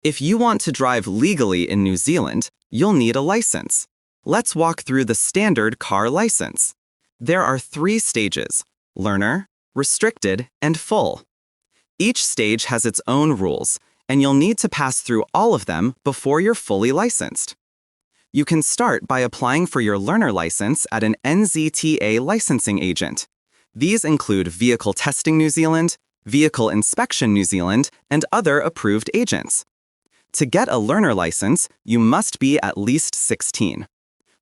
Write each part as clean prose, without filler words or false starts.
If you want to drive legally in New Zealand, you'll need a license. Let's walk through the standard car license. There are 3 stages: learner, restricted, and full. Each stage has its own rules, and you'll need to pass through all of them before you're fully licensed. You can start by applying for your learner license at an NZTA licensing agent. These include Vehicle Testing New Zealand, Vehicle Inspection New Zealand, and other approved agents. To get a learner license, you must be at least 16.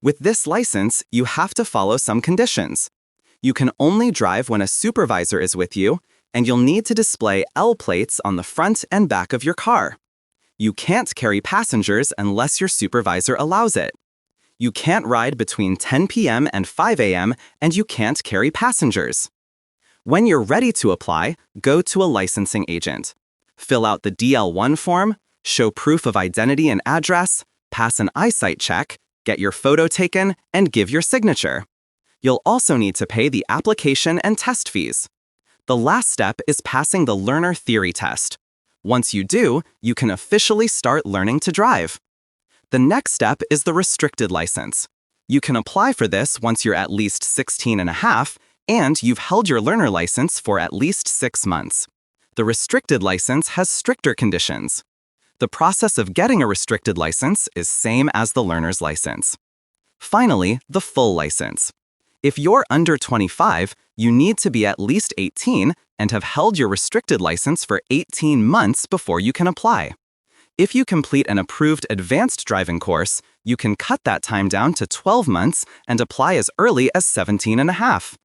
With this license, you have to follow some conditions. You can only drive when a supervisor is with you, and you'll need to display L plates on the front and back of your car. You can't carry passengers unless your supervisor allows it. You can't ride between 10 p.m. and 5 a.m., and you can't carry passengers. When you're ready to apply, go to a licensing agent. Fill out the DL1 form, show proof of identity and address, pass an eyesight check, get your photo taken, and give your signature. You'll also need to pay the application and test fees. The last step is passing the learner theory test. Once you do, you can officially start learning to drive. The next step is the restricted license. You can apply for this once you're at least 16 and a half, and you've held your learner license for at least 6 months. The restricted license has stricter conditions. The process of getting a restricted license is same as the learner's license. Finally, the full license. If you're under 25, you need to be at least 18 and have held your restricted license for 18 months before you can apply. If you complete an approved advanced driving course, you can cut that time down to 12 months and apply as early as 17 and a half.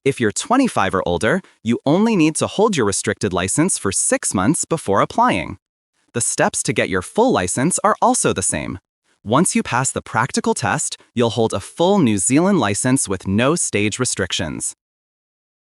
If you're 25 or older, you only need to hold your restricted license for 6 months before applying. The steps to get your full license are also the same. Once you pass the practical test, you'll hold a full New Zealand license with no stage restrictions.